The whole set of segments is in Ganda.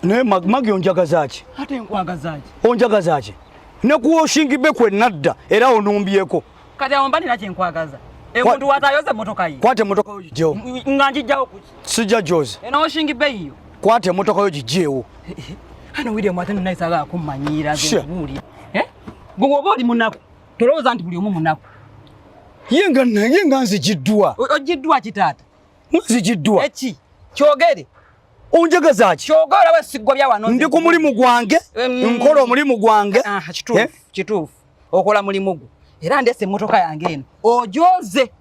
Ne magi onjagazaaki. Ate nkwagazaaki. Onjagazaaki. Ne kuoshingibe kwe nadda era onumbyeko. Kati aomba nina kyenkwagaza. Emuntu watayoze motoka yi. Kwate motoka yo gijjewo. Nganjijjawo kuki. Sijja Jose. Eno oshingibe iyo. Kwate motoka yo gijjewo. Hano William ate naisaga akummanyira zobuli. Gwo boli munaku. Tolowooza nti buli omu munaku. Yenga nzijiddwa. Ojiddwa kitata. Nzijiddwa. Eki. Kyogere. Onjagazaaki. Kyogera we sigobya wano. Ndi ku mulimu gwange. Nkola omulimu gwange. Kituufu. Okola mulimu gwo. Era ndese motoka yange eno. Ojoze.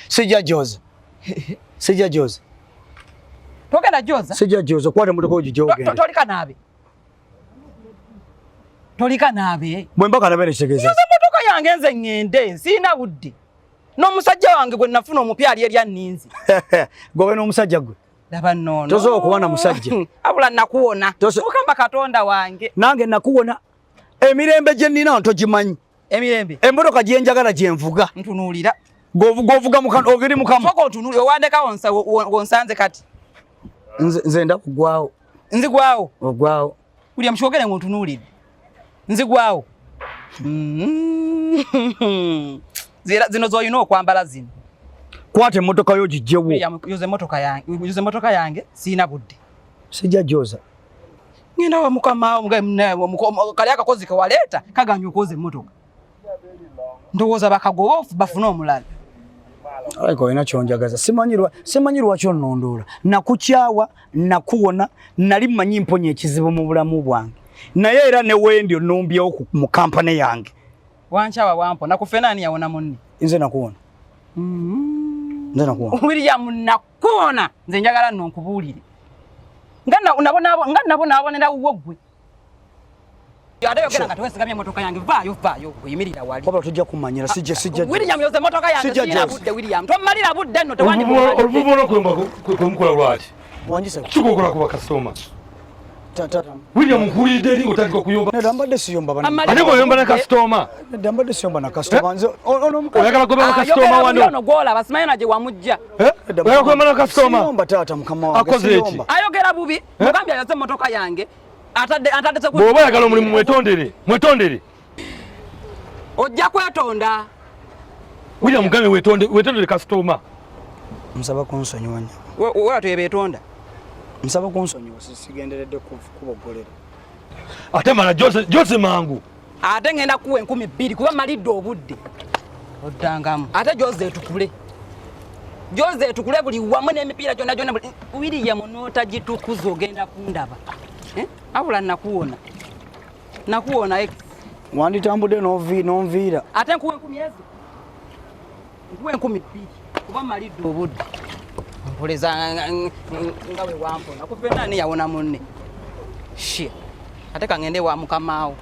Sijja Jose. Sijja Jose. Togenda Joza? Sijja Jose. Kwate motoka yo gijjewo gende. Tolika naabe. Tolika naabe. Bwemba kanabere kitegeza. Yoza motoka yange nze ngende. Sina budde. N'omusajja wange gwe nafuna omupya ali erya nninzi. Gwe n'omusajja gwe. Laba nnono. Tosobola okuwana musajja. Abula nakuwona. Mukama Katonda wange. Nange nakuwona. Emirembe gye nnina ntogimanyi. Emirembe. Emmotoka gye njagala gye nvuga. Ntunuulira. Govuga mukano ogeri mukama. Soko ntunuulira owandeka wonsanze kati. Nze ndakugwawo. Nzigwawo. Ogwawo. William kyogere ngontunuulire. Nzigwawo. Zino zoyina okwambala zino. Kwate motoka yo gijjewo. William yuze motoka yange sina budde. Sijja Joza. Ngenda wa mukama kali akakozi kawaleeta kaganya okoze motoka. Ndowooza bakagowofu bafuna omulala. Aliko ina kyonjagaza. Simanyirwa kyo nnondoola. Nakukyawa, nakuwona, nali mmanyi mponya ekizibu mu bulamu bwange. Naye era ne wendi onumbyewo mu kampani yange. Wanchawa wampo nakufena ani yawona munni. Nze nakuwona. Nze nakuwona. William nakuwona. Nze njagala nno nkubuulire. Nga nabonera uwogwe. Yadayogera nga tewesigamye motoka yange vaayo kuyimirira wali. Papa tujja kumanyira sijja. William yoze motoka yange sina budde William. Tomalira budde nno tewandi. Oluvubulo kwemukula lwaki. Wanjisa. Kikokola kuba customer. Tata. William nkulidde eri otandika kuyomba. Ndambadde siyomba bana. Ate koyomba na customer. Ndambadde siyomba na customer. Nze oyagala kuba na customer wano. Ono gola basimayana je wamujja. Oyagala kuba na customer. Siyomba tata mukama wange. Akoze eki. Ayogera bubi. Mugambya yoze motoka yange. Atadde ku. Bwoba yagala omulimu mwetondere. Ojja kwetonda. William mugambe wetondere customer. Nsaba kunsonyiwa nnyo. Wewe tuyebetonda. Nsaba kunsonyiwa sigenderedde kubogolera. Ate mala Jose mangu. Ate ngenda kuwe 12 kuba malidde obudde. Oddangamu. Ate Jose tukule buli wamu n'emipiira gyonna William n'otagitukuza ogenda kundaba. Abula nakuwona Wanditambudde n'onviira. Ate nkuwe 10 nkuwe 12 kuba malidde obudde. Mpuleza nga we wampona. Nakufena ani yawona munne. Shit. Ate kangende wa mukamaawo.